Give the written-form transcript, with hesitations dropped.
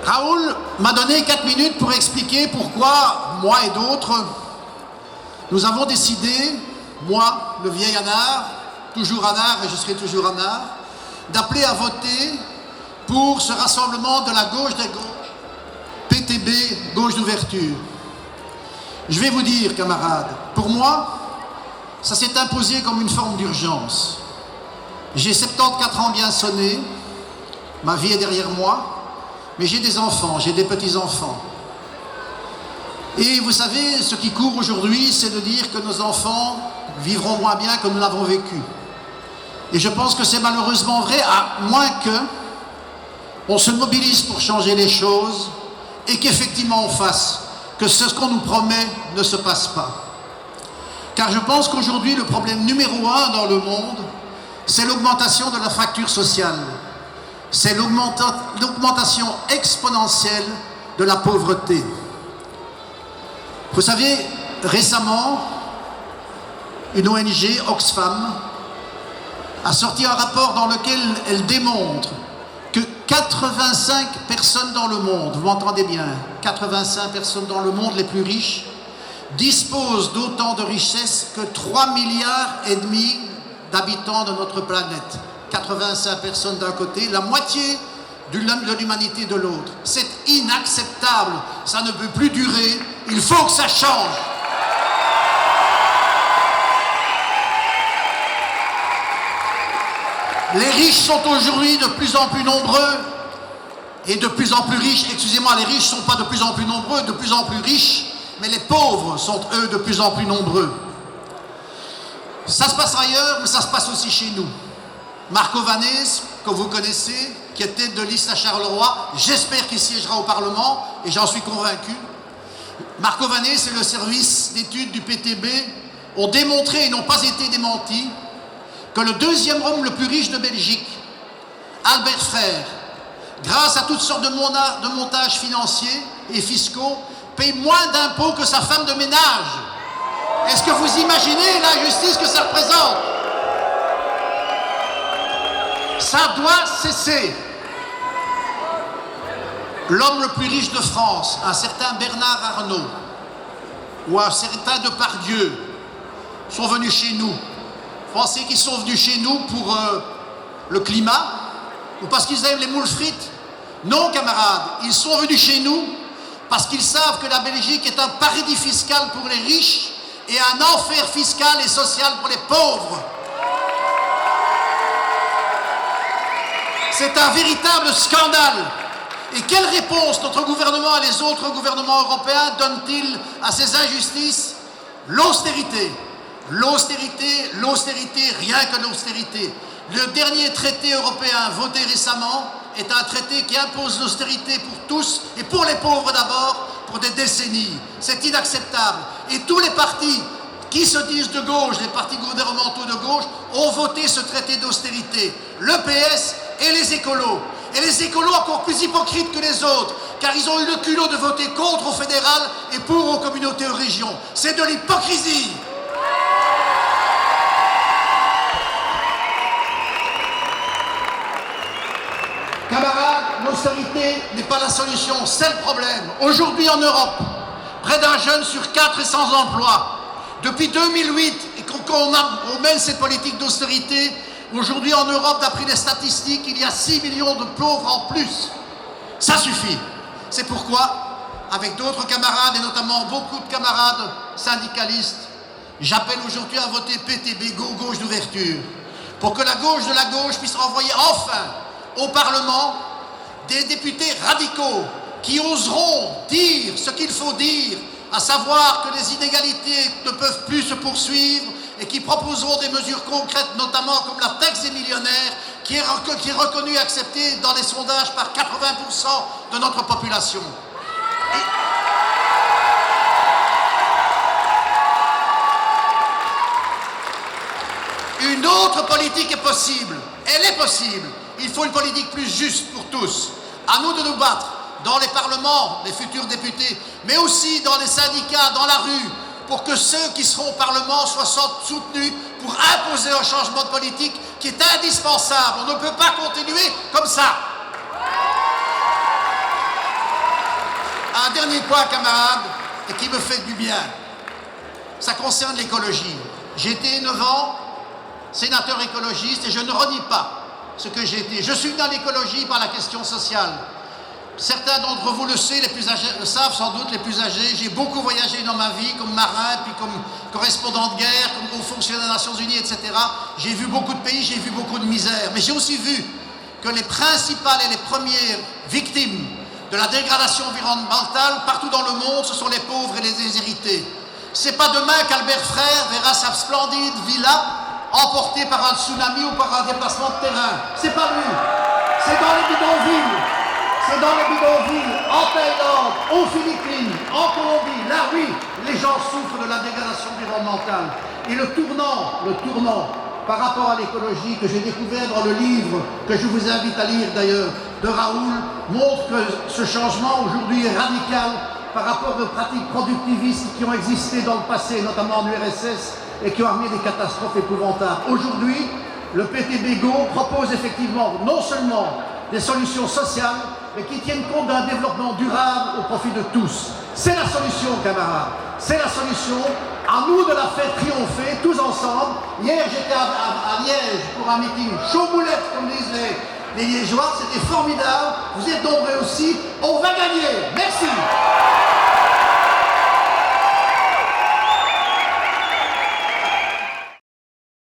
Raoul m'a donné 4 minutes pour expliquer pourquoi, moi et d'autres, nous avons décidé, moi, le vieil Anard, toujours Anard et je serai toujours Anard, d'appeler à voter pour ce rassemblement de la gauche des gauches, PTB, gauche d'ouverture. Je vais vous dire, camarades, pour moi, ça s'est imposé comme une forme d'urgence. J'ai 74 ans bien sonnés, ma vie est derrière moi, mais j'ai des enfants, j'ai des petits-enfants. Et vous savez, ce qui court aujourd'hui, c'est de dire que nos enfants vivront moins bien que nous l'avons vécu. Et je pense que c'est malheureusement vrai, à moins que on se mobilise pour changer les choses et qu'effectivement on fasse que ce qu'on nous promet ne se passe pas. Car je pense qu'aujourd'hui, le problème numéro 1 dans le monde, c'est l'augmentation de la fracture sociale. C'est l'augmentation exponentielle de la pauvreté. Vous savez, récemment, une ONG, Oxfam, a sorti un rapport dans lequel elle démontre que 85 personnes dans le monde, vous m'entendez bien, 85 personnes dans le monde les plus riches, disposent d'autant de richesses que 3,5 milliards d'habitants de notre planète. 85 personnes d'un côté, la moitié de l'humanité de l'autre. C'est inacceptable, ça ne peut plus durer, il faut que ça change. Les riches sont aujourd'hui de plus en plus nombreux et de plus en plus riches. Excusez-moi, les riches ne sont pas de plus en plus nombreux, de plus en plus riches, mais les pauvres sont, eux, de plus en plus nombreux. Ça se passe ailleurs, mais ça se passe aussi chez nous. Marco Vanès, que vous connaissez, qui est tête de liste à Charleroi, j'espère qu'il siégera au Parlement, et j'en suis convaincu. Marco Vanès et le service d'études du PTB ont démontré et n'ont pas été démentis que le deuxième homme le plus riche de Belgique, Albert Frère, grâce à toutes sortes de montages financiers et fiscaux, paye moins d'impôts que sa femme de ménage. Est-ce que vous imaginez l'injustice que ça représente? Ça doit cesser. L'homme le plus riche de France, un certain Bernard Arnault, ou un certain Depardieu, sont venus chez nous. Pensez qu'ils sont venus chez nous pour le climat ou parce qu'ils aiment les moules frites? Non, camarades, ils sont venus chez nous parce qu'ils savent que la Belgique est un paradis fiscal pour les riches et un enfer fiscal et social pour les pauvres. C'est un véritable scandale. Et quelle réponse notre gouvernement et les autres gouvernements européens donnent-ils à ces injustices? L'austérité. L'austérité, l'austérité, rien que l'austérité. Le dernier traité européen voté récemment est un traité qui impose l'austérité pour tous et pour les pauvres d'abord, pour des décennies. C'est inacceptable. Et tous les partis qui se disent de gauche, les partis gouvernementaux de gauche, ont voté ce traité d'austérité. Le PS et les écolos. Et les écolos encore plus hypocrites que les autres, car ils ont eu le culot de voter contre au fédéral et pour aux communautés aux régions. C'est de l'hypocrisie. Camarades, l'austérité n'est pas la solution, c'est le problème. Aujourd'hui en Europe, près d'un jeune sur 4 est sans emploi. Depuis 2008, et qu'on mène cette politique d'austérité, aujourd'hui en Europe, d'après les statistiques, il y a 6 millions de pauvres en plus. Ça suffit. C'est pourquoi, avec d'autres camarades, et notamment beaucoup de camarades syndicalistes, j'appelle aujourd'hui à voter PTB, gauche d'ouverture, pour que la gauche de la gauche puisse renvoyer enfin au Parlement des députés radicaux qui oseront dire ce qu'il faut dire, à savoir que les inégalités ne peuvent plus se poursuivre et qui proposeront des mesures concrètes, notamment comme la taxe des millionnaires, qui est reconnue et acceptée dans les sondages par 80% de notre population. Une autre politique est possible. Elle est possible. Il faut une politique plus juste pour tous. À nous de nous battre dans les parlements, les futurs députés, mais aussi dans les syndicats, dans la rue, pour que ceux qui seront au Parlement soient soutenus pour imposer un changement de politique qui est indispensable. On ne peut pas continuer comme ça. Un dernier point, camarades, et qui me fait du bien. Ça concerne l'écologie. J'ai été 9 ans sénateur écologiste et je ne renie pas ce que j'ai été. Je suis dans l'écologie par la question sociale. Certains d'entre vous le savent, le savent sans doute, les plus âgés. J'ai beaucoup voyagé dans ma vie comme marin, puis comme correspondant de guerre, comme haut fonctionnaire des Nations Unies, etc. J'ai vu beaucoup de pays, j'ai vu beaucoup de misère. Mais j'ai aussi vu que les principales et les premières victimes de la dégradation environnementale partout dans le monde, ce sont les pauvres et les déshérités. C'est pas demain qu'Albert Frère verra sa splendide villa emportée par un tsunami ou par un déplacement de terrain. C'est pas lui. C'est dans les bidonvilles. C'est dans les bidonvilles, en Thaïlande, aux Philippines, en Colombie. Là, oui, les gens souffrent de la dégradation environnementale. Et le tournant par rapport à l'écologie que j'ai découvert dans le livre, que je vous invite à lire d'ailleurs, de Raoul, montre que ce changement aujourd'hui est radical par rapport aux pratiques productivistes qui ont existé dans le passé, notamment en URSS, et qui ont amené des catastrophes épouvantables. Aujourd'hui, le PTBGO propose effectivement non seulement des solutions sociales, mais qui tiennent compte d'un développement durable au profit de tous. C'est la solution, camarades. C'est la solution. À nous de la faire triompher, tous ensemble. Hier, j'étais à Liège pour un meeting chaud boulette, comme disent les Liégeois. C'était formidable. Vous êtes nombreux aussi. On va gagner. Merci.